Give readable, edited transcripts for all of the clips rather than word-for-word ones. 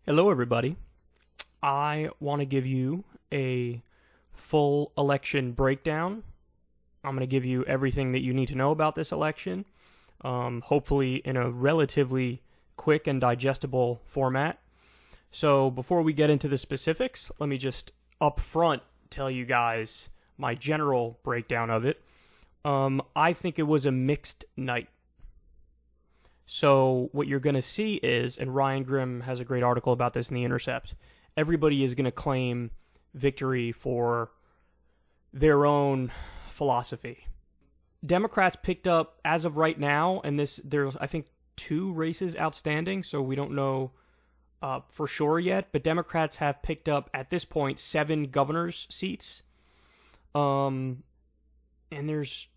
Hello, everybody. I want to give you a full election breakdown. I'm going to give you everything that you need to know about this election, hopefully in a relatively quick and digestible format. So before we get into the specifics, let me just up front tell you guys my general breakdown of it. I think it was a mixed night. So what you're going to see is, and Ryan Grimm has a great article about this in The Intercept, everybody is going to claim victory for their own philosophy. Democrats picked up, as of right now, and there's, I think, 2 races outstanding, so we don't know for sure yet, but Democrats have picked up, at this point, 7 governor's seats. And there's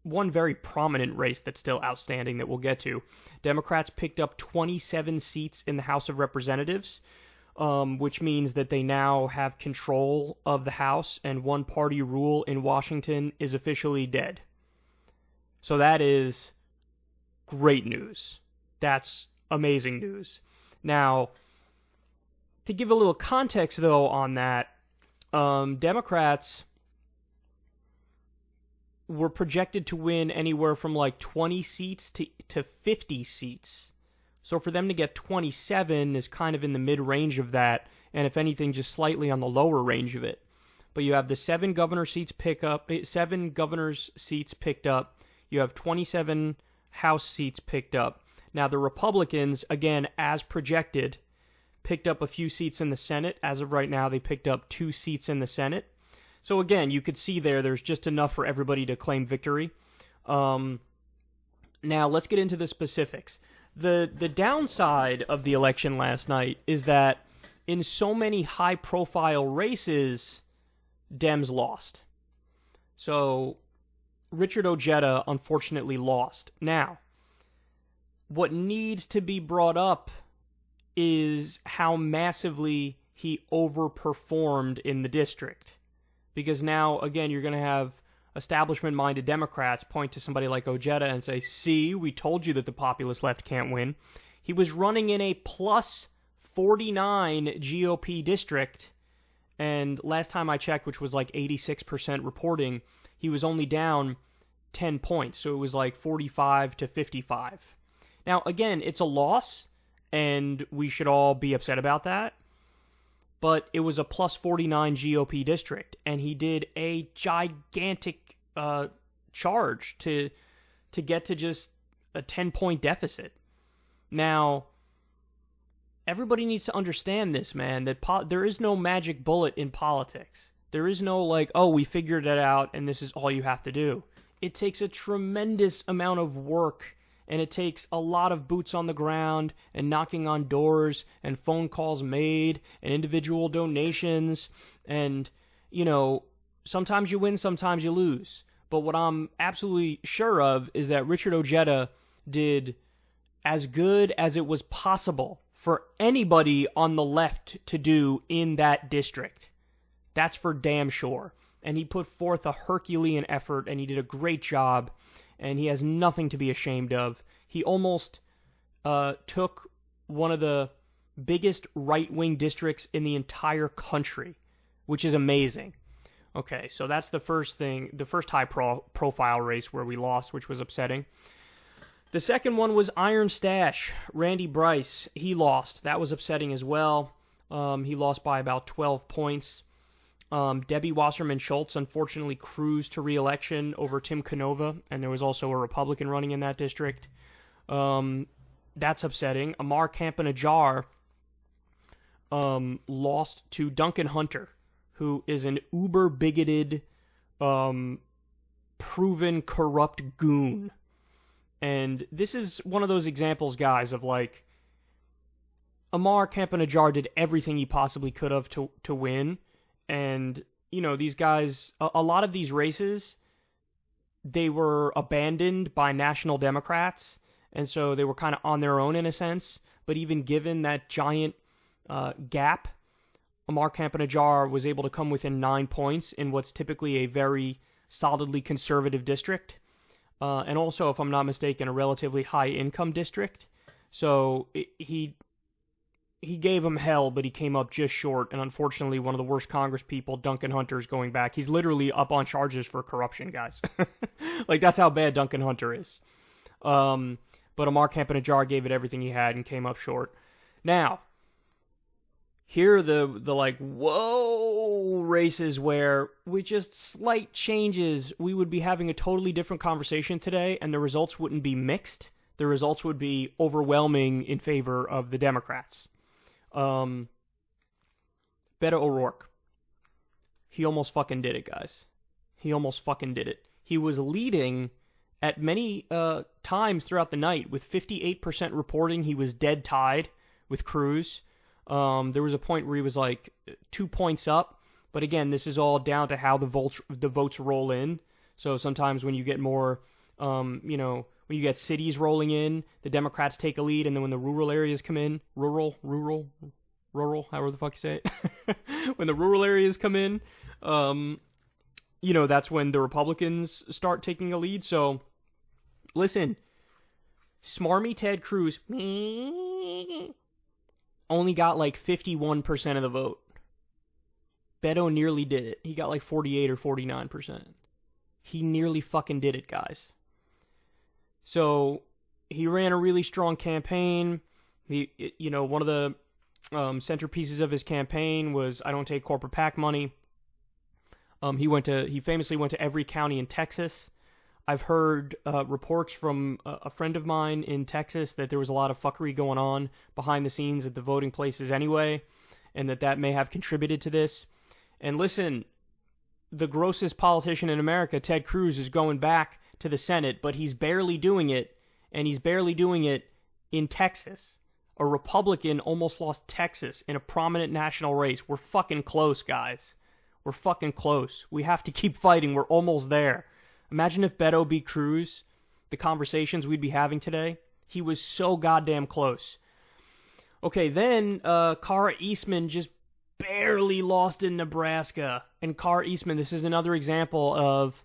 one very prominent race that's still outstanding that we'll get to. Democrats picked up 27 seats in the House of Representatives, which means that they now have control of the House, and one-party rule in Washington is officially dead. So that is great news. That's amazing news. Now, to give a little context, though, on that, Democrats were projected to win anywhere from like 20 seats to 50 seats. So for them to get 27 is kind of in the mid-range of that, and if anything, just slightly on the lower range of it. But you have the 7 governors seats picked up. You have 27 House seats picked up. Now the Republicans, again, as projected, picked up a few seats in the Senate. As of right now, they picked up 2 seats in the Senate. So again, you could see there's just enough for everybody to claim victory. Now let's get into the specifics. The downside of the election last night is that in so many high-profile races, Dems lost. So Richard Ojeda unfortunately lost. Now, what needs to be brought up is how massively he overperformed in the district. Because now, again, you're going to have establishment-minded Democrats point to somebody like Ojeda and say, see, we told you that the populist left can't win. He was running in a plus 49 GOP district, and last time I checked, which was like 86% reporting, he was only down 10 points, so it was like 45 to 55. Now, again, it's a loss, and we should all be upset about that. But it was a plus 49 GOP district, and he did a gigantic charge to get to just a 10-point deficit. Now, everybody needs to understand this, man, that there is no magic bullet in politics. There is no, like, oh, we figured it out, and this is all you have to do. It takes a tremendous amount of work, and it takes a lot of boots on the ground and knocking on doors and phone calls made and individual donations. And, you know, sometimes you win, sometimes you lose. But what I'm absolutely sure of is that Richard Ojeda did as good as it was possible for anybody on the left to do in that district. That's for damn sure. And he put forth a Herculean effort, and he did a great job. And he has nothing to be ashamed of. He almost took one of the biggest right-wing districts in the entire country, which is amazing. Okay, so that's the first thing, the first high-profile race where we lost, which was upsetting. The second one was Iron Stash, Randy Bryce. He lost. That was upsetting as well. He lost by about 12 points. Debbie Wasserman Schultz, unfortunately, cruised to re-election over Tim Canova, and there was also a Republican running in that district. That's upsetting. Amar Campanajjar lost to Duncan Hunter, who is an uber-bigoted, proven corrupt goon. And this is one of those examples, guys, of like, Amar Campanajjar did everything he possibly could have to win. And, you know, these guys, a lot of these races, they were abandoned by national Democrats, and so they were kind of on their own in a sense. But even given that giant gap, Amar Campanajjar was able to come within 9 points in what's typically a very solidly conservative district. And also, if I'm not mistaken, a relatively high-income district. So he he gave him hell, but he came up just short. And unfortunately, one of the worst Congress people, Duncan Hunter, is going back. He's literally up on charges for corruption, guys. Like, that's how bad Duncan Hunter is. But Amar Campanajjar gave it everything he had and came up short. Now, here are the like, whoa races where with just slight changes, we would be having a totally different conversation today, and the results wouldn't be mixed. The results would be overwhelming in favor of the Democrats. Beto O'Rourke. He almost fucking did it, guys. He almost fucking did it. He was leading at many times throughout the night with 58% reporting. He was dead tied with Cruz. There was a point where he was like 2 points up. But again, this is all down to how the votes roll in. So sometimes when you get more, when you get cities rolling in, the Democrats take a lead, and then when the rural areas come in, rural, however the fuck you say it, when the rural areas come in, that's when the Republicans start taking a lead. So, listen, smarmy Ted Cruz only got like 51% of the vote. Beto nearly did it. He got like 48 or 49%. He nearly fucking did it, guys. So, he ran a really strong campaign. One of the centerpieces of his campaign was, I don't take corporate PAC money. He famously went to every county in Texas. I've heard reports from a friend of mine in Texas that there was a lot of fuckery going on behind the scenes at the voting places anyway, and that may have contributed to this. And listen, the grossest politician in America, Ted Cruz, is going back to the Senate, but he's barely doing it, and he's barely doing it in Texas. A Republican almost lost Texas in a prominent national race. We're fucking close, guys. We're fucking close. We have to keep fighting. We're almost there. Imagine if Beto beat Cruz, the conversations we'd be having today. He was so goddamn close. Okay, then Kara Eastman just barely lost in Nebraska. And Kara Eastman, this is another example of...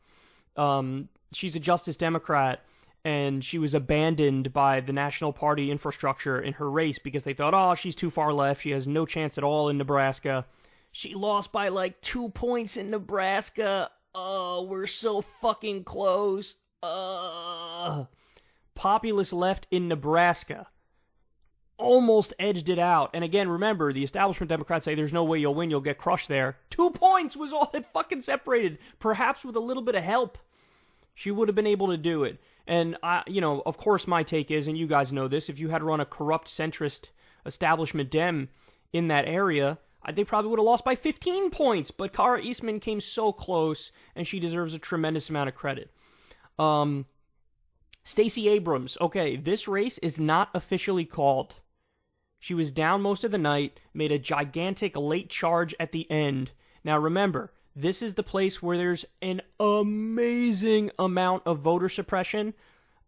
she's a Justice Democrat, and she was abandoned by the National Party infrastructure in her race because they thought, she's too far left. She has no chance at all in Nebraska. She lost by like 2 points in Nebraska. Oh, we're so fucking close. Populist left in Nebraska almost edged it out. And again, remember, the establishment Democrats say there's no way you'll win, you'll get crushed there. 2 points was all that fucking separated. Perhaps with a little bit of help, she would have been able to do it. And, of course my take is, and you guys know this, if you had run a corrupt centrist establishment Dem in that area, they probably would have lost by 15 points. But Kara Eastman came so close, and she deserves a tremendous amount of credit. Stacey Abrams. Okay, this race is not officially called. She was down most of the night, made a gigantic late charge at the end. Now remember, this is the place where there's an amazing amount of voter suppression.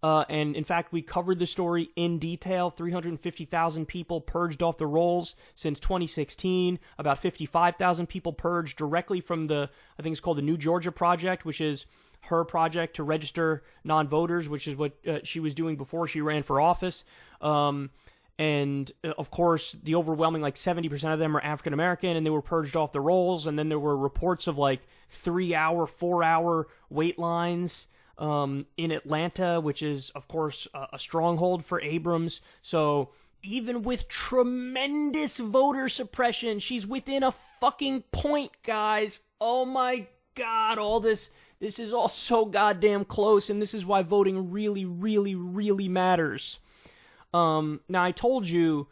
And in fact, we covered the story in detail. 350,000 people purged off the rolls since 2016. About 55,000 people purged directly from I think it's called the New Georgia Project, which is her project to register non-voters, which is what she was doing before she ran for office. And of course, the overwhelming, 70% of them are African-American, and they were purged off the rolls. And then there were reports of 3-hour, 4-hour wait lines in Atlanta, which is, of course, a stronghold for Abrams. So even with tremendous voter suppression, she's within a fucking point, guys. Oh my God, all this is all so goddamn close, and this is why voting really, really, really matters. Now, I told you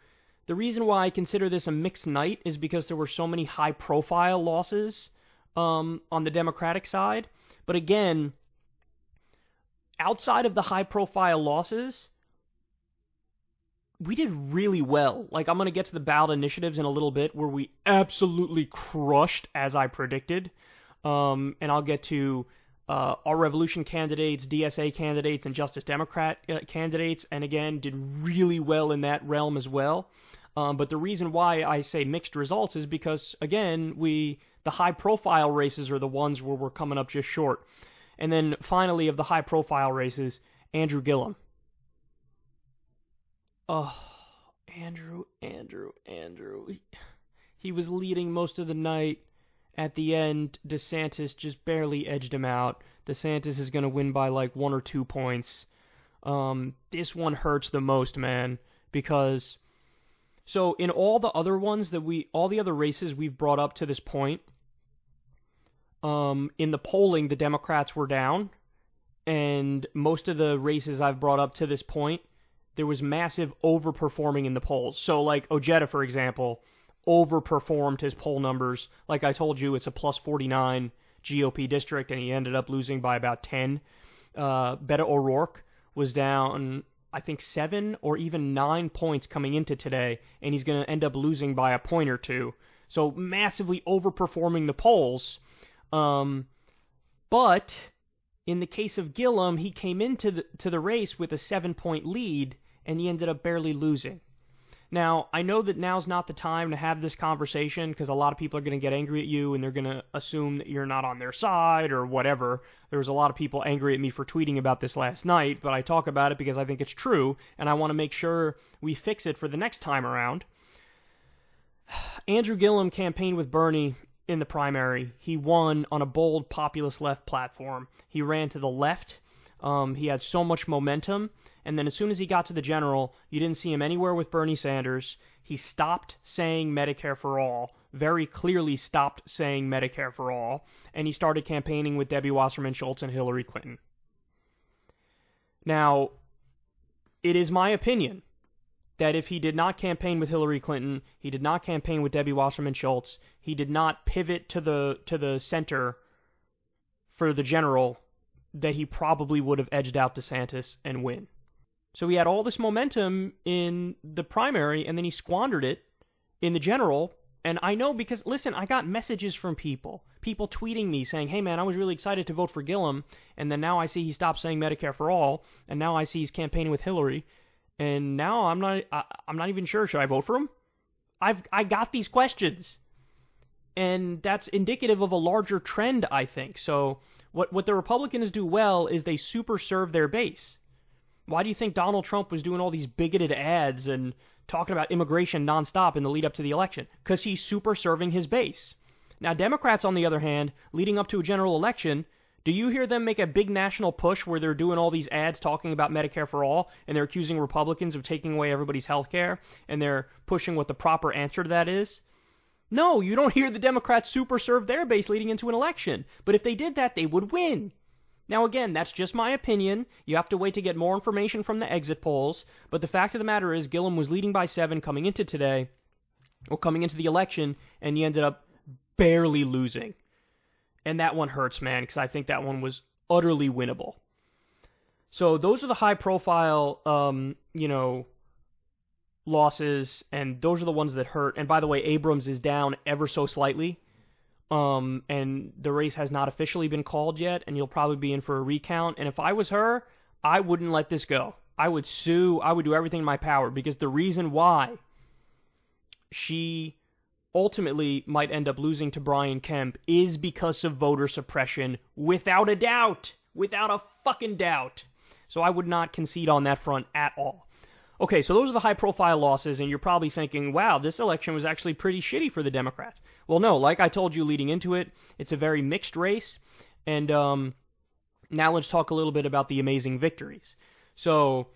the reason why I consider this a mixed night is because there were so many high-profile losses on the Democratic side. But again, outside of the high-profile losses, we did really well. I'm going to get to the ballot initiatives in a little bit, where we absolutely crushed, as I predicted. And I'll get to Our Revolution candidates, DSA candidates, and Justice Democrat candidates, and again, did really well in that realm as well. But the reason why I say mixed results is because, again, the high-profile races are the ones where we're coming up just short. And then, finally, of the high-profile races, Andrew Gillum. Oh, Andrew. He was leading most of the night. At the end, DeSantis just barely edged him out. DeSantis is going to win by like 1 or 2 points. This one hurts the most, man, because so in all the other ones all the other races we've brought up to this point, in the polling, the Democrats were down, and most of the races I've brought up to this point, there was massive overperforming in the polls. So like Ojeda, for example, overperformed his poll numbers. Like I told you, it's a plus 49 GOP district, and he ended up losing by about 10. Beto O'Rourke was down, I think, 7 or even 9 points coming into today, and he's going to end up losing by a point or two. So massively overperforming the polls. But in the case of Gillum, he came into the race with a 7-point lead, and he ended up barely losing. Now, I know that now's not the time to have this conversation because a lot of people are going to get angry at you and they're going to assume that you're not on their side or whatever. There was a lot of people angry at me for tweeting about this last night, but I talk about it because I think it's true and I want to make sure we fix it for the next time around. Andrew Gillum campaigned with Bernie in the primary. He won on a bold populist left platform. He ran to the left. He had so much momentum. And then as soon as he got to the general, you didn't see him anywhere with Bernie Sanders. He stopped saying Medicare for all, very clearly stopped saying Medicare for all, and he started campaigning with Debbie Wasserman Schultz and Hillary Clinton. Now, it is my opinion that if he did not campaign with Hillary Clinton, he did not campaign with Debbie Wasserman Schultz, he did not pivot to the center for the general, that he probably would have edged out DeSantis and win. So he had all this momentum in the primary, and then he squandered it in the general. And I know because, listen, I got messages from people tweeting me saying, hey, man, I was really excited to vote for Gillum, and then now I see he stopped saying Medicare for all, and now I see he's campaigning with Hillary, and now I'm not even sure, should I vote for him? I got these questions, and that's indicative of a larger trend, I think. So what the Republicans do well is they super serve their base. Why do you think Donald Trump was doing all these bigoted ads and talking about immigration nonstop in the lead up to the election? Because he's super serving his base. Now, Democrats, on the other hand, leading up to a general election, do you hear them make a big national push where they're doing all these ads talking about Medicare for all, and they're accusing Republicans of taking away everybody's health care, and they're pushing what the proper answer to that is? No, you don't hear the Democrats super serve their base leading into an election. But if they did that, they would win. Now, again, that's just my opinion. You have to wait to get more information from the exit polls. But the fact of the matter is, Gillum was leading by 7 coming into today, or coming into the election, and he ended up barely losing. And that one hurts, man, because I think that one was utterly winnable. So those are the high-profile, losses, and those are the ones that hurt. And by the way, Abrams is down ever so slightly. And the race has not officially been called yet, and you'll probably be in for a recount. And if I was her, I wouldn't let this go. I would sue. I would do everything in my power, because the reason why she ultimately might end up losing to Brian Kemp is because of voter suppression, without a doubt. Without a fucking doubt. So I would not concede on that front at all. Okay, so those are the high-profile losses, and you're probably thinking, wow, this election was actually pretty shitty for the Democrats. Well, no, like I told you leading into it, it's a very mixed race, and now let's talk a little bit about the amazing victories. So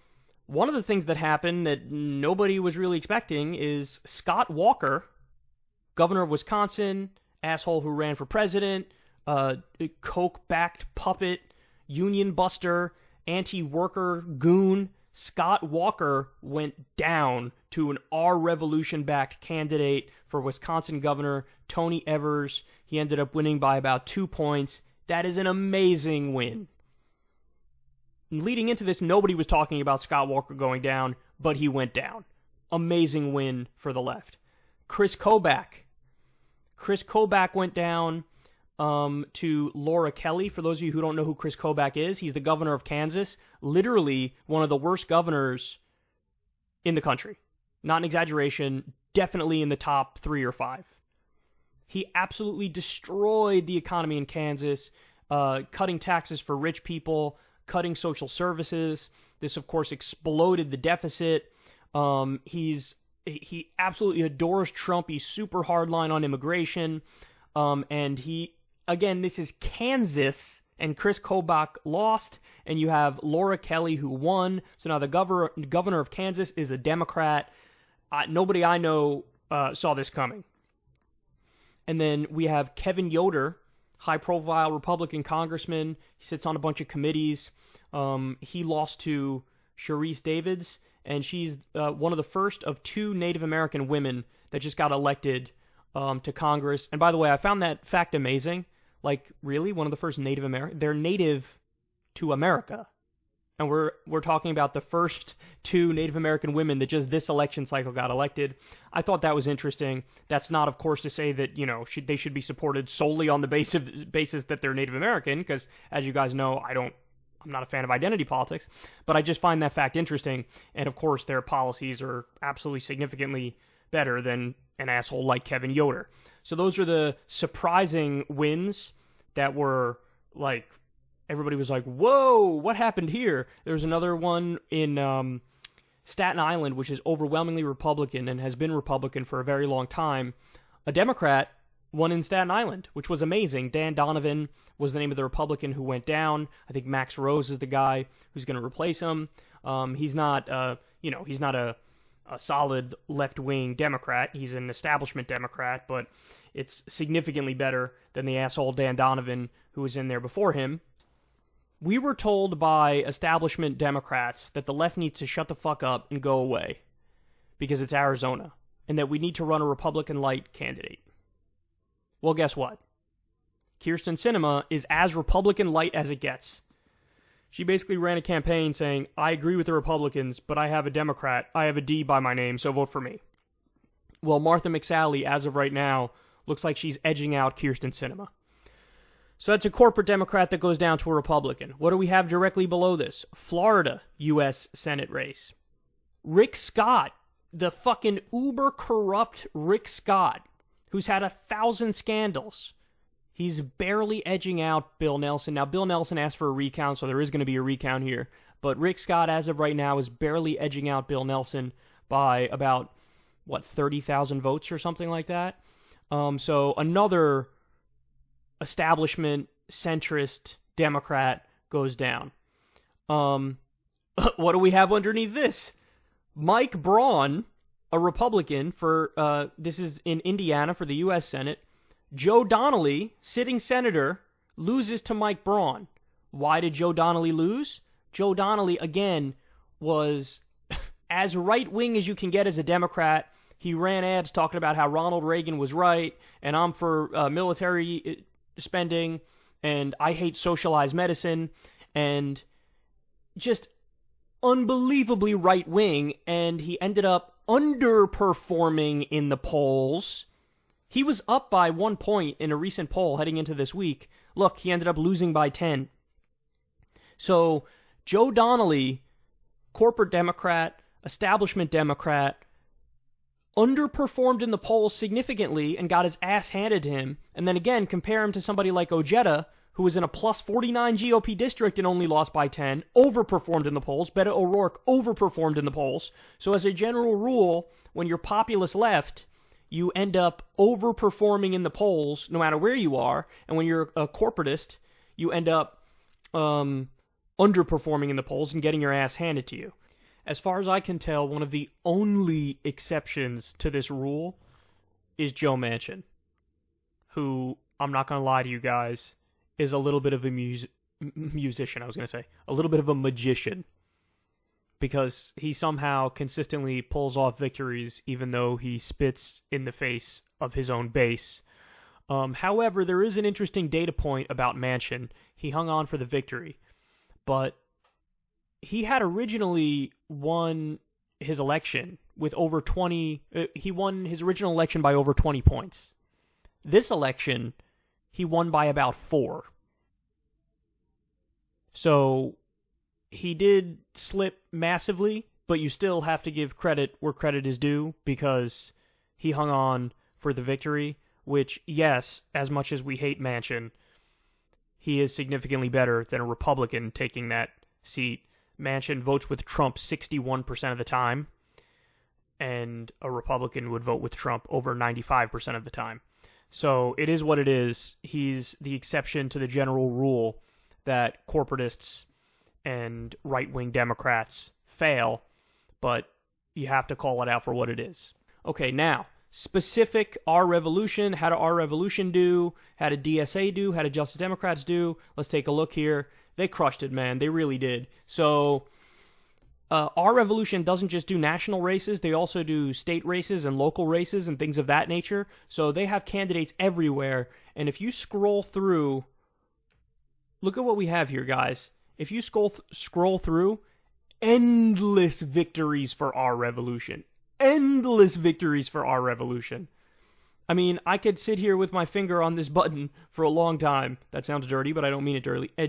one of the things that happened that nobody was really expecting is Scott Walker, governor of Wisconsin, asshole who ran for president, coke-backed puppet, union buster, anti-worker goon, Scott Walker went down to an Our Revolution-backed candidate for Wisconsin Governor, Tony Evers. He ended up winning by about 2 points. That is an amazing win. Leading into this, nobody was talking about Scott Walker going down, but he went down. Amazing win for the left. Kris Kobach. Kris Kobach went down to Laura Kelly. For those of you who don't know who Kris Kobach is, he's the governor of Kansas, literally one of the worst governors in the country. Not an exaggeration, definitely in the top 3 or 5. He absolutely destroyed the economy in Kansas, cutting taxes for rich people, cutting social services. This, of course, exploded the deficit. He's he absolutely adores Trump. He's super hardline on immigration. And again, this is Kansas, and Kris Kobach lost, and you have Laura Kelly who won. So now the governor of Kansas is a Democrat. Nobody I know saw this coming. And then we have Kevin Yoder, high-profile Republican congressman. He sits on a bunch of committees. He lost to Sharice Davids, and she's one of the first of 2 Native American women that just got elected to Congress. And by the way, I found that fact amazing. Like, really? One of the first Native American? They're native to America. And we're talking about the first 2 Native American women that just this election cycle got elected. I thought that was interesting. That's not, of course, to say that, they should be supported solely on the basis that they're Native American, because, as you guys know, I'm not a fan of identity politics, but I just find that fact interesting. And, of course, their policies are absolutely significantly better than an asshole like Kevin Yoder. So those are the surprising wins that were, like, everybody was like, whoa, what happened here? There's another one in Staten Island, which is overwhelmingly Republican and has been Republican for a very long time. A Democrat won in Staten Island, which was amazing. Dan Donovan was the name of the Republican who went down. I think Max Rose is the guy who's going to replace him. He's not a solid left-wing Democrat. He's an establishment Democrat, but it's significantly better than the asshole Dan Donovan who was in there before him. We were told by establishment Democrats that the left needs to shut the fuck up and go away because it's Arizona, and that we need to run a Republican-light candidate. Well, guess what? Kyrsten Sinema is as Republican-light as it gets. She basically ran a campaign saying, I agree with the Republicans, but I have a Democrat. I have a D by my name, so vote for me. Well, Martha McSally, as of right now, looks like she's edging out Kyrsten Sinema. So that's a corporate Democrat that goes down to a Republican. What do we have directly below this? Florida U.S. Senate race. Rick Scott, the fucking uber-corrupt Rick Scott, who's had 1,000 scandals. He's barely edging out Bill Nelson. Now, Bill Nelson asked for a recount, so there is going to be a recount here. But Rick Scott, as of right now, is barely edging out Bill Nelson by about, 30,000 votes or something like that? So another establishment, centrist Democrat goes down. What do we have underneath this? Mike Braun, a Republican for, this is in Indiana for the U.S. Senate. Joe Donnelly, sitting senator, loses to Mike Braun. Why did Joe Donnelly lose? Joe Donnelly, again, was as right-wing as you can get as a Democrat. He ran ads talking about how Ronald Reagan was right, and I'm for military spending, and I hate socialized medicine, and just unbelievably right-wing, and he ended up underperforming in the polls. He was up by 1 point in a recent poll heading into this week. Look, he ended up losing by 10. So, Joe Donnelly, corporate Democrat, establishment Democrat, underperformed in the polls significantly and got his ass handed to him. And then again, compare him to somebody like Ojeda, who was in a plus 49 GOP district and only lost by 10, overperformed in the polls. Beto O'Rourke overperformed in the polls. So as a general rule, when you're populist left, you end up overperforming in the polls no matter where you are. And when you're a corporatist, you end up underperforming in the polls and getting your ass handed to you. As far as I can tell, one of the only exceptions to this rule is Joe Manchin, who, I'm not going to lie to you guys, is a little bit of a musician, a little bit of a magician, because he somehow consistently pulls off victories even though he spits in the face of his own base. However, there is an interesting data point about Manchin. He hung on for the victory, but he had originally won his election with over 20... he won his original election by over 20 points. This election, he won by about 4. So, he did slip massively, but you still have to give credit where credit is due, because he hung on for the victory, which, yes, as much as we hate Manchin, he is significantly better than a Republican taking that seat. Manchin votes with Trump 61% of the time. and a Republican would vote with Trump over 95% of the time. So it is what it is. He's the exception to the general rule that corporatists and right-wing Democrats fail, but you have to call it out for what it is. Okay, now, specific Our Revolution. How did Our Revolution do? How did DSA do? How did Justice Democrats do? Let's take a look here. They crushed it, man. They really did. So, Our Revolution doesn't just do national races. They also do state races and local races and things of that nature. So they have candidates everywhere. And if you scroll through, look at what we have here, guys. If you scroll through, endless victories for Our Revolution. Endless victories for Our Revolution. I mean, I could sit here with my finger on this button for a long time. That sounds dirty, but I don't mean it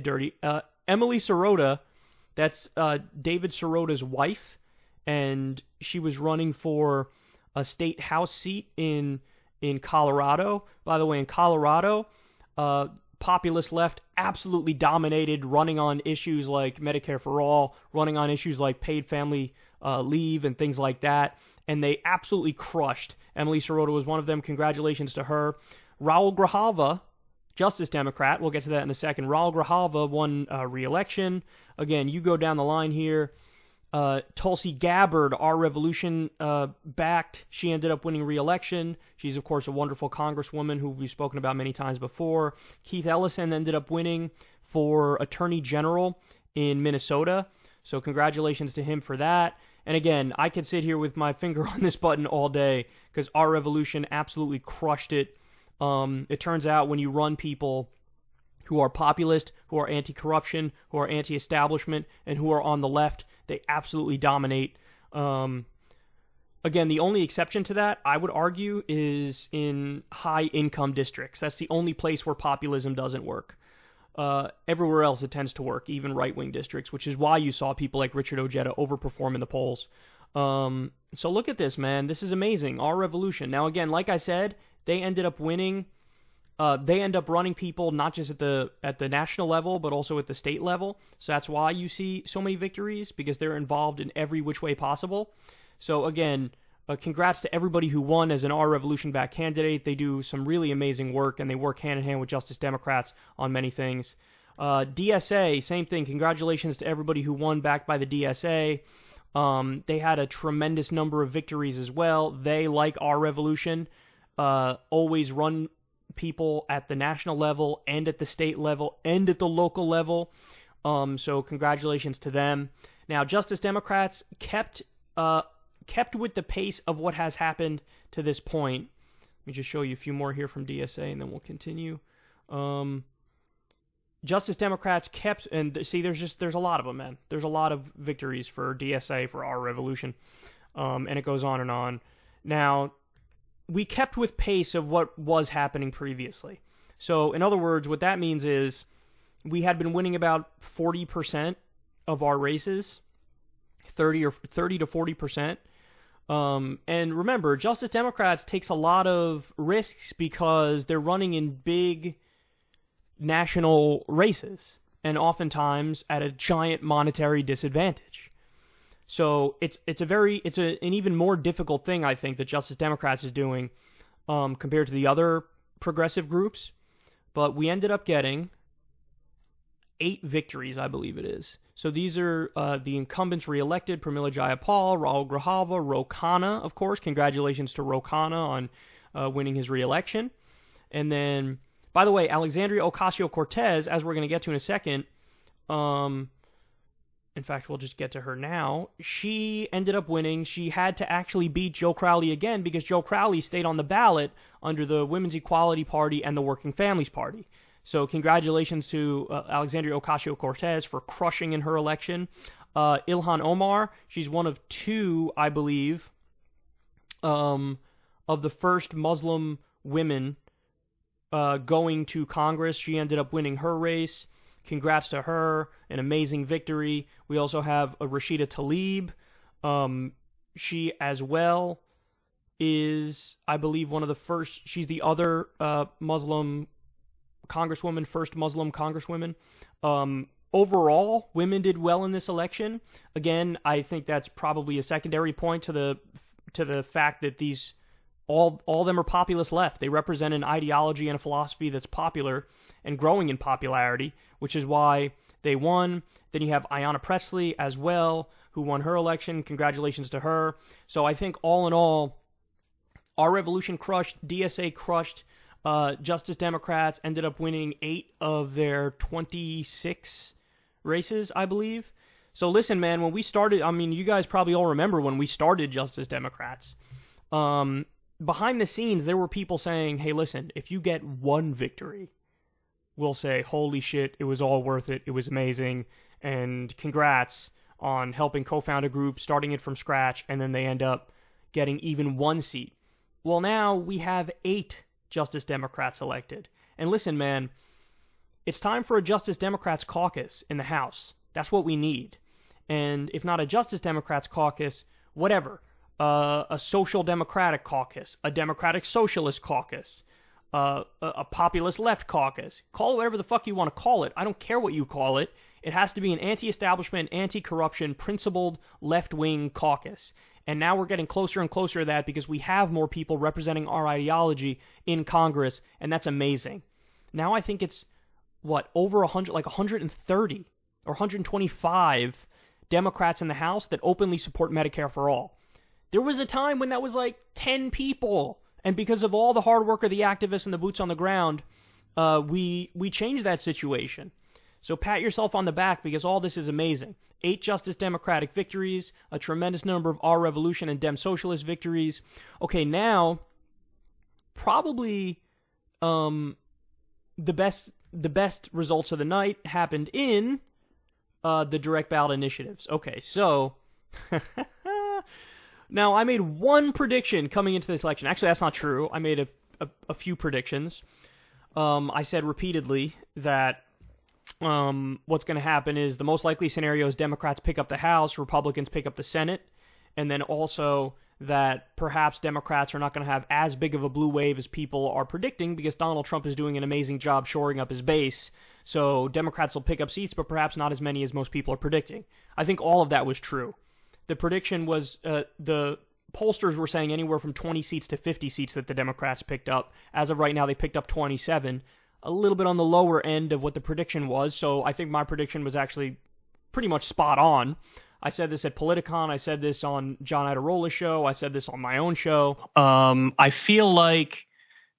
dirty. Emily Sirota, that's David Sirota's wife, and she was running for a state house seat in Colorado. By the way, in Colorado, populist left absolutely dominated, running on issues like Medicare for all, running on issues like paid family leave and things like that, and they absolutely crushed. Emily Sirota was one of them. Congratulations to her. Raul Grijalva, Justice Democrat, we'll get to that in a second. Raul Grijalva won re-election. Again, you go down the line here. Tulsi Gabbard, Our Revolution backed. She ended up winning re-election. She's, of course, a wonderful congresswoman who we've spoken about many times before. Keith Ellison ended up winning for Attorney General in Minnesota. So congratulations to him for that. And again, I could sit here with my finger on this button all day because Our Revolution absolutely crushed it. It turns out when you run people who are populist, who are anti-corruption, who are anti-establishment, and who are on the left, they absolutely dominate. Again, the only exception to that, I would argue, is in high-income districts. That's the only place where populism doesn't work. Everywhere else it tends to work, even right-wing districts, which is why you saw people like Richard Ojeda overperform in the polls. So look at this, man. This is amazing. Our Revolution. Now, again, like I said, they ended up winning. They end up running people not just at the national level, but also at the state level. So that's why you see so many victories, because they're involved in every which way possible. So again, congrats to everybody who won as an Our Revolution back candidate. They do some really amazing work, and they work hand in hand with Justice Democrats on many things. DSA, same thing. Congratulations to everybody who won back by the DSA. They had a tremendous number of victories as well. They, like Our Revolution, always run people at the national level and at the state level and at the local level. So congratulations to them. Now, Justice Democrats kept with the pace of what has happened to this point. Let me just show you a few more here from DSA, and then we'll continue. Justice Democrats kept, and see, there's a lot of them, man. There's a lot of victories for DSA, for Our Revolution, and it goes on and on. Now, we kept with pace of what was happening previously. So, in other words, what that means is we had been winning about 40% of our races, 30 to 40%. And remember, Justice Democrats takes a lot of risks because they're running in big national races and oftentimes at a giant monetary disadvantage. So it's an even more difficult thing, I think, that Justice Democrats is doing compared to the other progressive groups. But we ended up getting 8 victories, I believe it is. So these are the incumbents reelected: Pramila Jayapal, Raul Grijalva, Ro Khanna, of course. Congratulations to Ro Khanna on winning his reelection. And then, by the way, Alexandria Ocasio-Cortez, as we're going to get to in a second, in fact, we'll just get to her now. She ended up winning. She had to actually beat Joe Crowley again because Joe Crowley stayed on the ballot under the Women's Equality Party and the Working Families Party. So congratulations to Alexandria Ocasio-Cortez for crushing in her election. Ilhan Omar, she's one of 2, I believe, of the first Muslim women going to Congress. She ended up winning her race. Congrats to her, an amazing victory. We also have Rashida Tlaib. She as well is, I believe, one of the first. She's the other Muslim congresswoman, first Muslim congresswoman. Overall, women did well in this election. Again, I think that's probably a secondary point to the the fact that these all of them are populist left. They represent an ideology and a philosophy that's popular and growing in popularity, which is why they won. Then you have Ayanna Pressley as well, who won her election. Congratulations to her. So I think all in all, our revolution crushed, DSA crushed, Justice Democrats ended up winning 8 of their 26 races, I believe. So listen, man, when we started, I mean, you guys probably all remember when we started Justice Democrats. Behind the scenes, there were people saying, hey, listen, if you get one victory, we'll say, holy shit, it was all worth it. It was amazing. And congrats on helping co-found a group, starting it from scratch, and then they end up getting even 1 seat. Well, now we have 8 Justice Democrats elected. And listen, man, it's time for a Justice Democrats caucus in the House. That's what we need. And if not a Justice Democrats caucus, whatever. A social democratic caucus, a democratic socialist caucus, a populist left caucus. Call it whatever the fuck you want to call it. I don't care what you call it. It has to be an anti-establishment, anti-corruption, principled left-wing caucus. And now we're getting closer and closer to that because we have more people representing our ideology in Congress, and that's amazing. Now I think it's, over 100, like 130 or 125 Democrats in the House that openly support Medicare for all. There was a time when that was like 10 people. And because of all the hard work of the activists and the boots on the ground, we changed that situation. So pat yourself on the back because all this is amazing. 8 Justice Democratic victories, a tremendous number of Our Revolution and Dem Socialist victories. Okay, now, probably the best results of the night happened in the direct ballot initiatives. Okay, so... Now, I made one prediction coming into this election. Actually, that's not true. I made a few predictions. I said repeatedly that what's going to happen is the most likely scenario is Democrats pick up the House, Republicans pick up the Senate, and then also that perhaps Democrats are not going to have as big of a blue wave as people are predicting because Donald Trump is doing an amazing job shoring up his base. So Democrats will pick up seats, but perhaps not as many as most people are predicting. I think all of that was true. The prediction was the pollsters were saying anywhere from 20 seats to 50 seats that the Democrats picked up. As of right now, they picked up 27, a little bit on the lower end of what the prediction was. So I think my prediction was actually pretty much spot on. I said this at Politicon. I said this on John Idarola's show. I said this on my own show. I feel like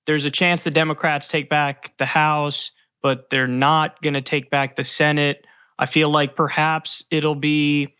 there's a chance the Democrats take back the House, but they're not going to take back the Senate. I feel like perhaps it'll be...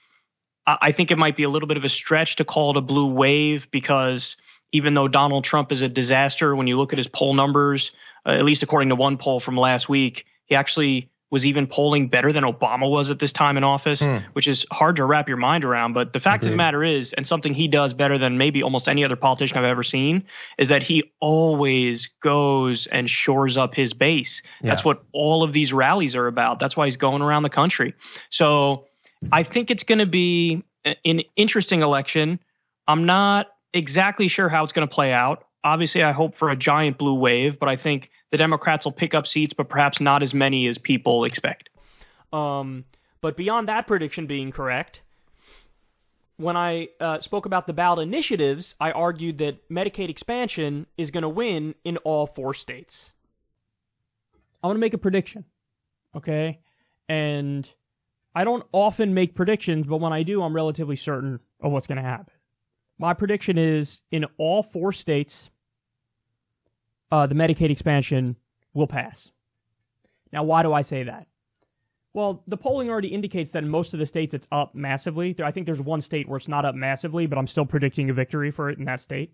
I think it might be a little bit of a stretch to call it a blue wave because even though Donald Trump is a disaster, when you look at his poll numbers, at least according to one poll from last week, he actually was even polling better than Obama was at this time in office, which is hard to wrap your mind around. But the fact of the matter is, and something he does better than maybe almost any other politician I've ever seen, is that he always goes and shores up his base. Yeah. That's what all of these rallies are about. That's why he's going around the country. So I think it's going to be an interesting election. I'm not exactly sure how it's going to play out. Obviously, I hope for a giant blue wave, but I think the Democrats will pick up seats, but perhaps not as many as people expect. But beyond that prediction being correct, when I spoke about the ballot initiatives, I argued that Medicaid expansion is going to win in all 4 states. I want to make a prediction, okay? And I don't often make predictions, but when I do, I'm relatively certain of what's going to happen. My prediction is in all 4 states, the Medicaid expansion will pass. Now, why do I say that? Well, the polling already indicates that in most of the states it's up massively. I think there's one state where it's not up massively, but I'm still predicting a victory for it in that state.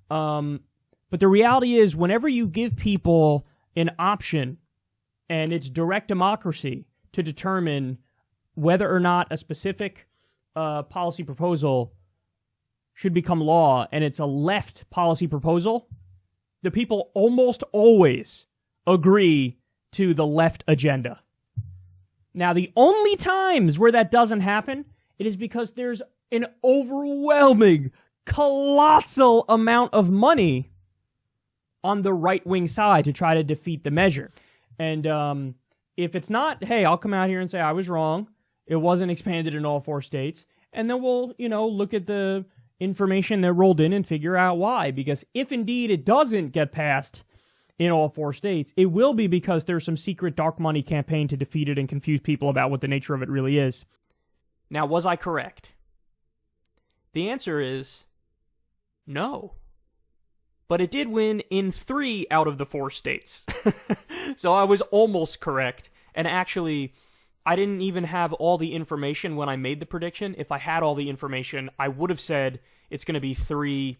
But the reality is whenever you give people an option and it's direct democracy to determine whether or not a specific policy proposal should become law, and it's a left policy proposal, the people almost always agree to the left agenda. Now, the only times where that doesn't happen, it is because there's an overwhelming, colossal amount of money on the right-wing side to try to defeat the measure. And if it's not, hey, I'll come out here and say I was wrong. It wasn't expanded in all 4 states. And then we'll, look at the information that rolled in and figure out why. Because if indeed it doesn't get passed in all 4 states, it will be because there's some secret dark money campaign to defeat it and confuse people about what the nature of it really is. Now, was I correct? The answer is no. But it did win in 3 out of the 4 states. So I was almost correct. And actually, I didn't even have all the information when I made the prediction. If I had all the information, I would have said it's going to be 3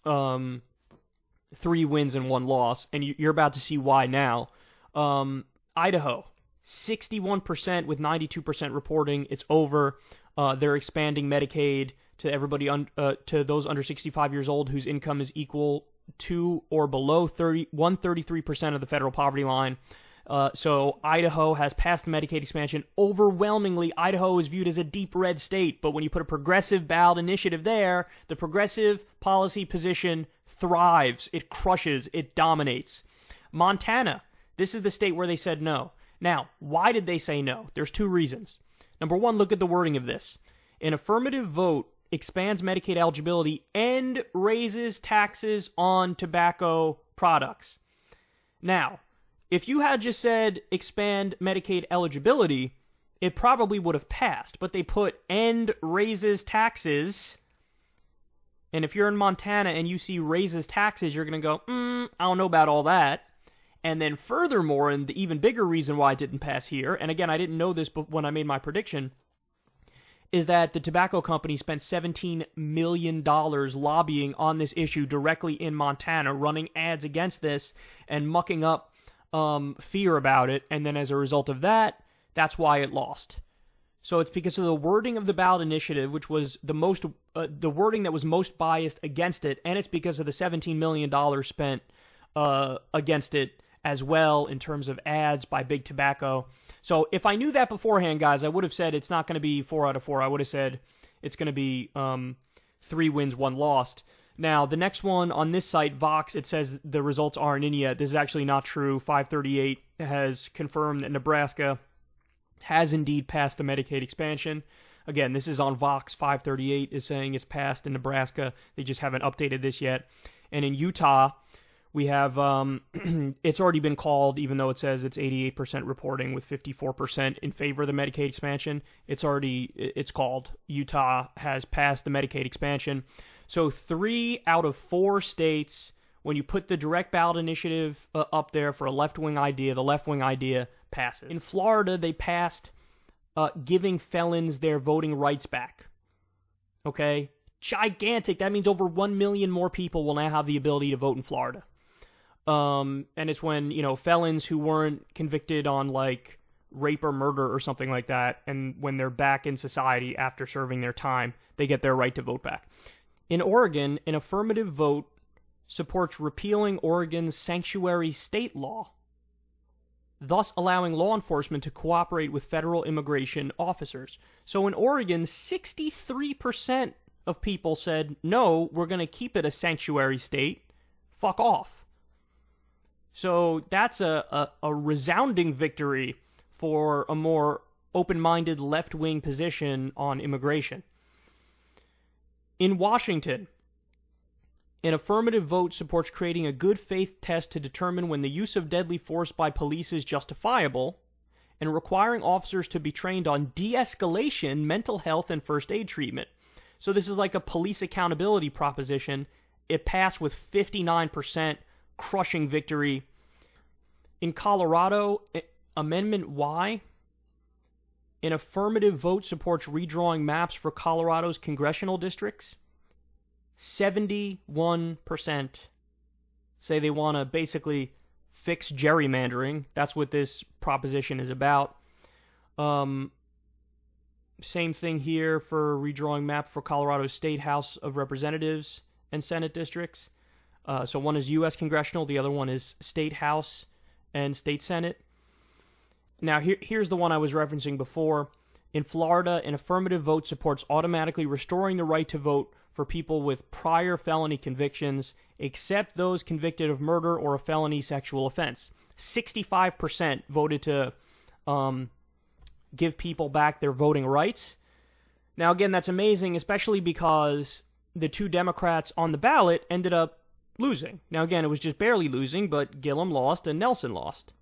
wins and 1 loss. And you're about to see why now. Idaho, 61% with 92% reporting. It's over. They're expanding Medicaid to everybody to those under 65 years old whose income is equal to or below 133% of the federal poverty line. So Idaho has passed the Medicaid expansion. Overwhelmingly, Idaho is viewed as a deep red state, but when you put a progressive ballot initiative there, the progressive policy position thrives. It crushes. It dominates. Montana, this is the state where they said no. Now, why did they say no? There's 2 reasons. Number 1, look at the wording of this. An affirmative vote expands Medicaid eligibility and raises taxes on tobacco products. Now, if you had just said expand Medicaid eligibility, it probably would have passed, but they put and raises taxes. And if you're in Montana and you see raises taxes, you're going to go, I don't know about all that. And then furthermore, and the even bigger reason why it didn't pass here, and again, I didn't know this but when I made my prediction, is that the tobacco company spent $17 million lobbying on this issue directly in Montana, running ads against this and mucking up fear about it. And then as a result of that, that's why it lost. So it's because of the wording of the ballot initiative, which was the wording that was most biased against it, and it's because of the $17 million spent against it as well in terms of ads by Big Tobacco. So if I knew that beforehand, guys, I would have said it's not going to be 4 out of 4. I would have said it's going to be 3 wins, 1 lost. Now, the next one on this site, Vox, it says the results aren't in yet. This is actually not true. 538 has confirmed that Nebraska has indeed passed the Medicaid expansion. Again, this is on Vox. 538 is saying it's passed in Nebraska. They just haven't updated this yet. And in Utah, we have, it's already been called, even though it says it's 88% reporting with 54% in favor of the Medicaid expansion. It's called. Utah has passed the Medicaid expansion. So 3 out of 4 states, when you put the direct ballot initiative up there for a left-wing idea, the left-wing idea passes. In Florida, they passed giving felons their voting rights back. Okay? Gigantic. That means over 1 million more people will now have the ability to vote in Florida. And it's when, felons who weren't convicted on, like, rape or murder or something like that, and when they're back in society after serving their time, they get their right to vote back. In Oregon, an affirmative vote supports repealing Oregon's sanctuary state law, thus allowing law enforcement to cooperate with federal immigration officers. So in Oregon, 63% of people said, no, we're going to keep it a sanctuary state. Fuck off. So that's a resounding victory for a more open-minded left-wing position on immigration. In Washington, an affirmative vote supports creating a good faith test to determine when the use of deadly force by police is justifiable, and requiring officers to be trained on de-escalation, mental health, and first aid treatment. So this is like a police accountability proposition. It passed with 59%, crushing victory. In Colorado, Amendment Y, an affirmative vote supports redrawing maps for Colorado's congressional districts. 71% say they want to basically fix gerrymandering. That's what this proposition is about. Same thing here for redrawing map for Colorado's State House of Representatives and Senate districts. So one is U.S. congressional, the other one is State House and State Senate. Now, here's the one I was referencing before. In Florida, an affirmative vote supports automatically restoring the right to vote for people with prior felony convictions, except those convicted of murder or a felony sexual offense. 65% voted to give people back their voting rights. Now, again, that's amazing, especially because the two Democrats on the ballot ended up losing. Now, again, it was just barely losing, but Gillum lost and Nelson lost.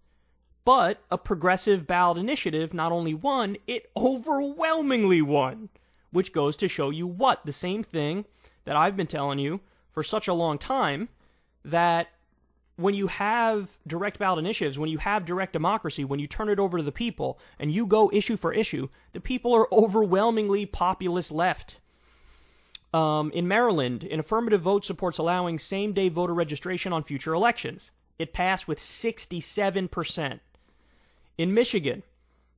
But a progressive ballot initiative not only won, it overwhelmingly won, which goes to show you what? The same thing that I've been telling you for such a long time, that when you have direct ballot initiatives, when you have direct democracy, when you turn it over to the people and you go issue for issue, the people are overwhelmingly populist left. In Maryland, an affirmative vote supports allowing same-day voter registration on future elections. It passed with 67%. In Michigan,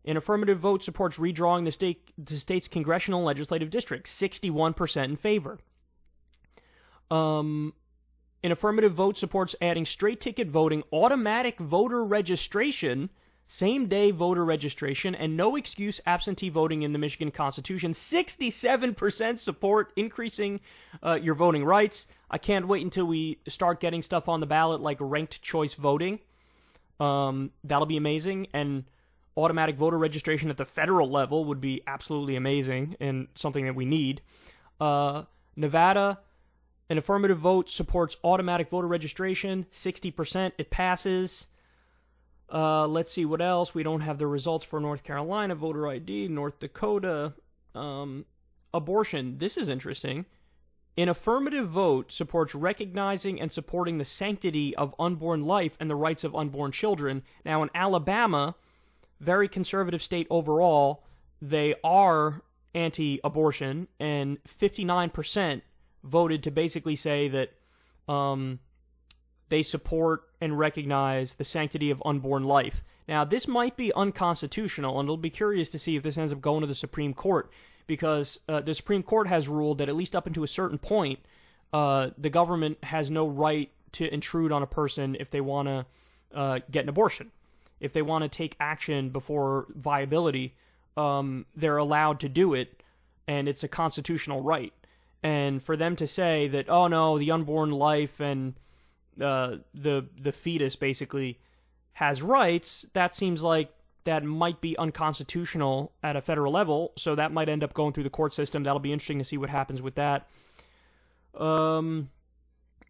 an affirmative vote supports redrawing the state's congressional and legislative districts, 61% in favor. An affirmative vote supports adding straight-ticket voting, automatic voter registration, same-day voter registration, and no-excuse absentee voting in the Michigan Constitution. 67% support increasing your voting rights. I can't wait until we start getting stuff on the ballot like ranked choice voting. That'll be amazing, and automatic voter registration at the federal level would be absolutely amazing and something that we need. Nevada, an affirmative vote supports automatic voter registration, 60%. It passes. Let's see what else. We don't have the results for North Carolina, voter ID, North Dakota, abortion. This is interesting. An affirmative vote supports recognizing and supporting the sanctity of unborn life and the rights of unborn children. Now, in Alabama, very conservative state overall, they are anti-abortion, and 59% voted to basically say that they support and recognize the sanctity of unborn life. Now, this might be unconstitutional, and it'll be curious to see if this ends up going to the Supreme Court, because the Supreme Court has ruled that at least up until a certain point, the government has no right to intrude on a person if they want to get an abortion. If they want to take action before viability, they're allowed to do it, and it's a constitutional right. And for them to say that, oh no, the unborn life and the fetus basically has rights, that seems like that might be unconstitutional at a federal level, so that might end up going through the court system. That'll be interesting to see what happens with that.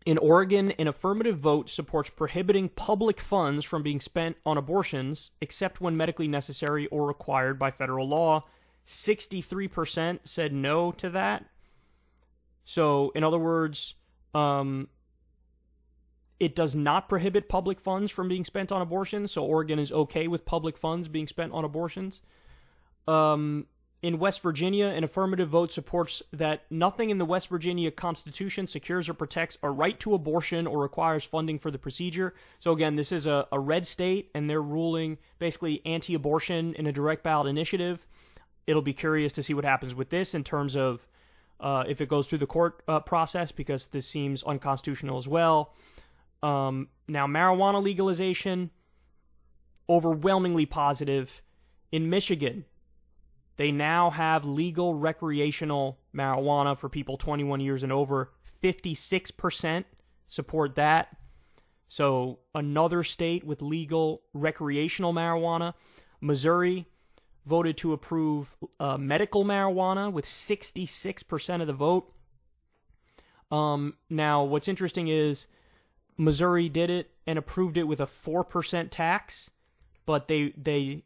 In Oregon, an affirmative vote supports prohibiting public funds from being spent on abortions, except when medically necessary or required by federal law. 63% said no to that. So, in other words, it does not prohibit public funds from being spent on abortions, so Oregon is okay with public funds being spent on abortions. In West Virginia, an affirmative vote supports that nothing in the West Virginia Constitution secures or protects a right to abortion or requires funding for the procedure. So again, this is a red state, and they're ruling basically anti-abortion in a direct ballot initiative. It'll be curious to see what happens with this in terms of if it goes through the court process, because this seems unconstitutional as well. Now, marijuana legalization, overwhelmingly positive. In Michigan, they now have legal recreational marijuana for people 21 years and over. 56% support that. So another state with legal recreational marijuana. Missouri voted to approve medical marijuana with 66% of the vote. Now, what's interesting is Missouri did it and approved it with a 4% tax, but they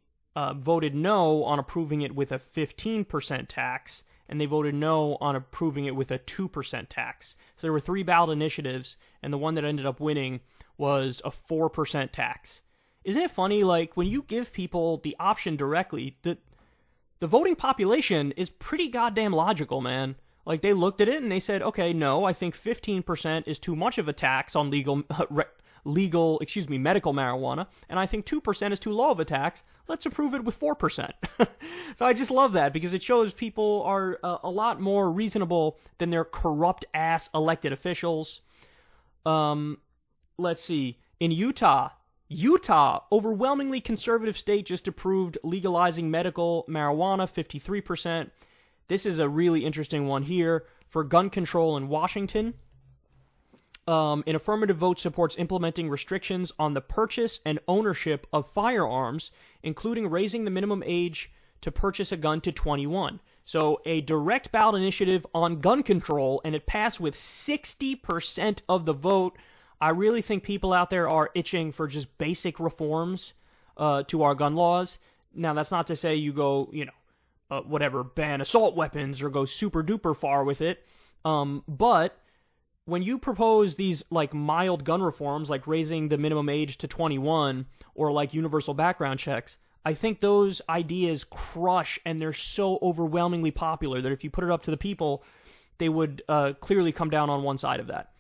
voted no on approving it with a 15% tax, and they voted no on approving it with a 2% tax. So there were 3 ballot initiatives, and the one that ended up winning was a 4% tax. Isn't it funny, like, when you give people the option directly, the voting population is pretty goddamn logical, man. Like, they looked at it and they said, okay, no, I think 15% is too much of a tax on medical marijuana, and I think 2% is too low of a tax. Let's approve it with 4%. So I just love that, because it shows people are a lot more reasonable than their corrupt-ass elected officials. Let's see. In Utah, overwhelmingly conservative state, just approved legalizing medical marijuana, 53%. This is a really interesting one here. For gun control in Washington, an affirmative vote supports implementing restrictions on the purchase and ownership of firearms, including raising the minimum age to purchase a gun to 21. So a direct ballot initiative on gun control, and it passed with 60% of the vote. I really think people out there are itching for just basic reforms to our gun laws. Now, that's not to say you go, ban assault weapons or go super duper far with it. But when you propose these like mild gun reforms, like raising the minimum age to 21 or like universal background checks, I think those ideas crush, and they're so overwhelmingly popular that if you put it up to the people, they would clearly come down on one side of that.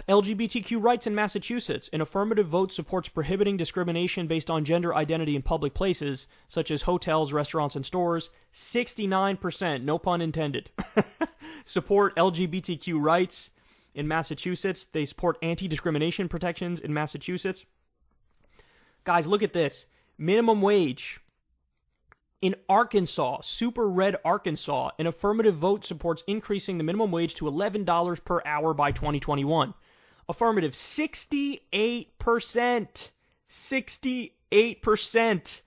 LGBTQ rights in Massachusetts. An affirmative vote supports prohibiting discrimination based on gender identity in public places, such as hotels, restaurants, and stores. 69%, no pun intended, support LGBTQ rights in Massachusetts. They support anti-discrimination protections in Massachusetts. Guys, look at this. Minimum wage. In Arkansas, super red Arkansas, an affirmative vote supports increasing the minimum wage to $11 per hour by 2021. Affirmative, 68%. 68%.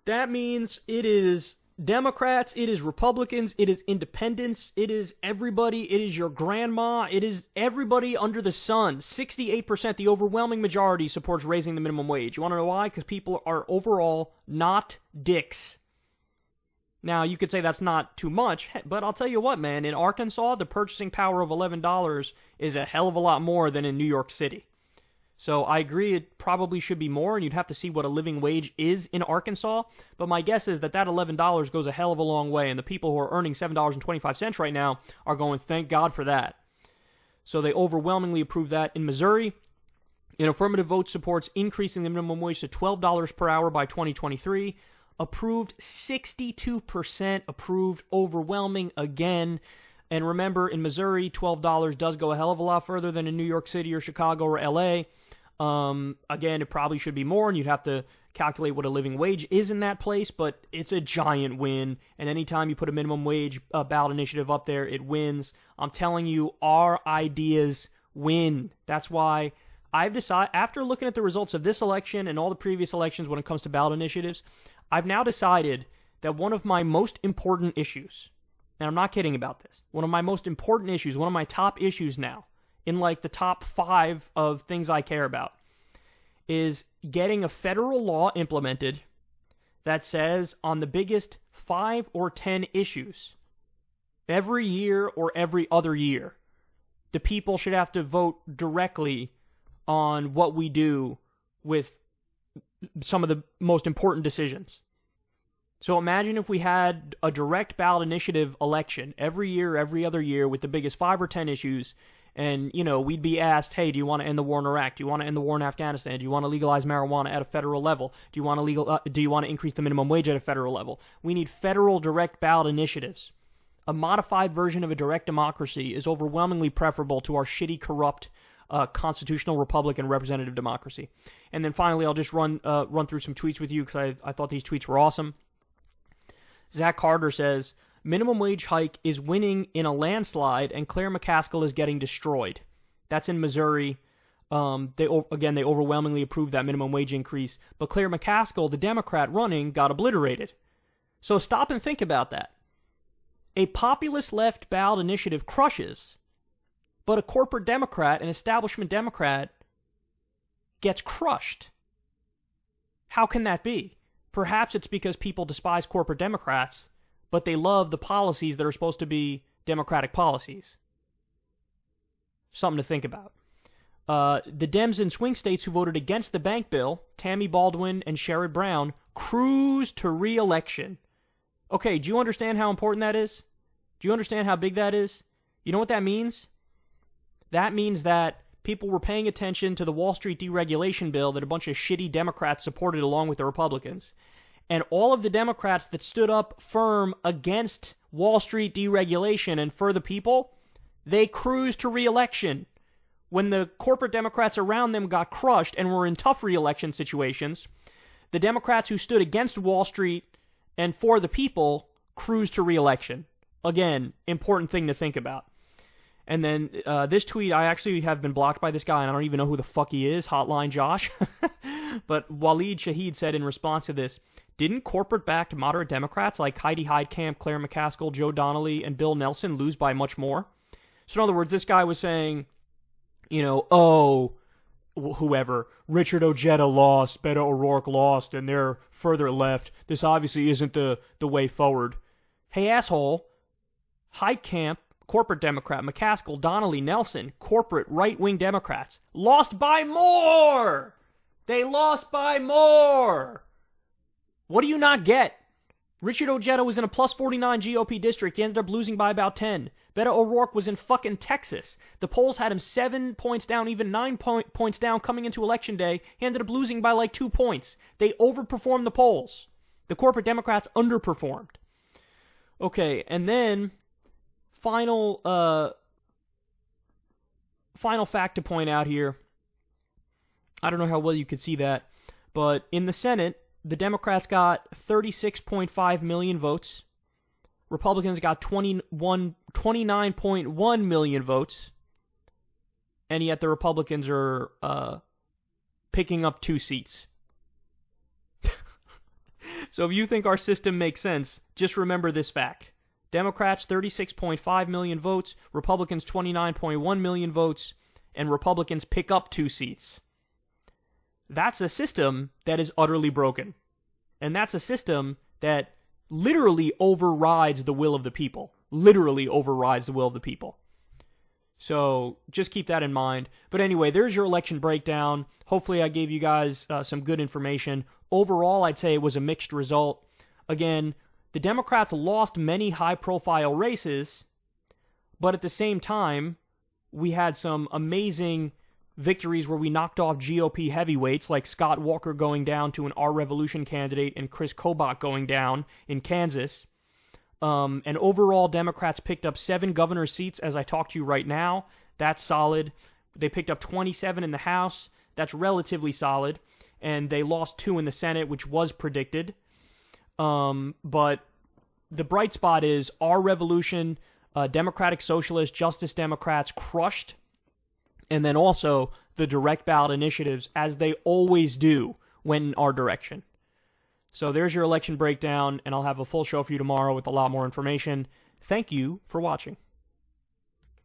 That means it is Democrats, it is Republicans, it is independents, it is everybody, it is your grandma, it is everybody under the sun. 68%, the overwhelming majority, supports raising the minimum wage. You want to know why? Because people are overall not dicks. Now, you could say that's not too much, but I'll tell you what, man. In Arkansas, the purchasing power of $11 is a hell of a lot more than in New York City. So I agree it probably should be more, and you'd have to see what a living wage is in Arkansas. But my guess is that $11 goes a hell of a long way, and the people who are earning $7.25 right now are going, thank God for that. So they overwhelmingly approve that. In Missouri, an affirmative vote supports increasing the minimum wage to $12 per hour by 2023. Approved, 62% approved, overwhelming again. And remember, in Missouri, $12 does go a hell of a lot further than in New York City or Chicago or LA. Again, it probably should be more, and you'd have to calculate what a living wage is in that place, but it's a giant win. And anytime you put a minimum wage ballot initiative up there, it wins. I'm telling you, our ideas win. That's why I've decided, after looking at the results of this election and all the previous elections when it comes to ballot initiatives, I've now decided that one of my most important issues, and I'm not kidding about this, one of my most important issues, one of my top issues now, in like the top 5 of things I care about, is getting a federal law implemented that says on the biggest 5 or 10 issues, every year or every other year, the people should have to vote directly on what we do with some of the most important decisions. So imagine if we had a direct ballot initiative election every year, every other year with the biggest 5 or 10 issues, and, we'd be asked, hey, do you want to end the war in Iraq? Do you want to end the war in Afghanistan? Do you want to legalize marijuana at a federal level? Do you want to increase the minimum wage at a federal level? We need federal direct ballot initiatives. A modified version of a direct democracy is overwhelmingly preferable to our shitty, corrupt, constitutional Republican representative democracy. And then finally, I'll just run through some tweets with you because I thought these tweets were awesome. Zach Carter says, minimum wage hike is winning in a landslide and Claire McCaskill is getting destroyed. That's in Missouri. They overwhelmingly approved that minimum wage increase. But Claire McCaskill, the Democrat running, got obliterated. So stop and think about that. A populist left ballot initiative crushes, but a corporate Democrat, an establishment Democrat, gets crushed. How can that be? Perhaps it's because people despise corporate Democrats, but they love the policies that are supposed to be Democratic policies. Something to think about. The Dems in swing states who voted against the bank bill, Tammy Baldwin and Sherrod Brown, cruise to re-election. Okay, do you understand how important that is? Do you understand how big that is? You know what that means? That means that people were paying attention to the Wall Street deregulation bill that a bunch of shitty Democrats supported along with the Republicans. And all of the Democrats that stood up firm against Wall Street deregulation and for the people, they cruised to re-election. When the corporate Democrats around them got crushed and were in tough re-election situations, the Democrats who stood against Wall Street and for the people cruised to re-election. Again, important thing to think about. And then this tweet, I actually have been blocked by this guy, and I don't even know who the fuck he is, Hotline Josh. But Waleed Shahid said in response to this, didn't corporate-backed moderate Democrats like Heidi Heitkamp, Claire McCaskill, Joe Donnelly, and Bill Nelson lose by much more? So in other words, this guy was saying, whoever, Richard Ojeda lost, Beto O'Rourke lost, and they're further left. This obviously isn't the way forward. Hey, asshole, Heitkamp, corporate Democrat, McCaskill, Donnelly, Nelson, corporate right-wing Democrats, lost by more! They lost by more! What do you not get? Richard Ojeda was in a plus 49 GOP district. He ended up losing by about 10. Beto O'Rourke was in fucking Texas. The polls had him 7 points down, even 9 points down coming into Election Day. He ended up losing by like 2 points. They overperformed the polls. The corporate Democrats underperformed. Okay, and then final fact to point out here. I don't know how well you could see that, but in the Senate, the Democrats got 36.5 million votes. Republicans got 29.1 million votes. And yet the Republicans are picking up 2 seats. So if you think our system makes sense, just remember this fact. Democrats, 36.5 million votes. Republicans, 29.1 million votes. And Republicans pick up 2 seats. That's a system that is utterly broken. And that's a system that literally overrides the will of the people. Literally overrides the will of the people. So just keep that in mind. But anyway, there's your election breakdown. Hopefully I gave you guys some good information. Overall, I'd say it was a mixed result. Again, the Democrats lost many high-profile races, but at the same time, we had some amazing victories where we knocked off GOP heavyweights like Scott Walker going down to an Our Revolution candidate and Kris Kobach going down in Kansas. And overall, Democrats picked up 7 governor seats as I talk to you right now. That's solid. They picked up 27 in the House. That's relatively solid. And they lost 2 in the Senate, which was predicted. But the bright spot is Our Revolution, Democratic Socialists, Justice Democrats crushed. And then also the direct ballot initiatives, as they always do when in our direction. So there's your election breakdown, and I'll have a full show for you tomorrow with a lot more information. Thank you for watching.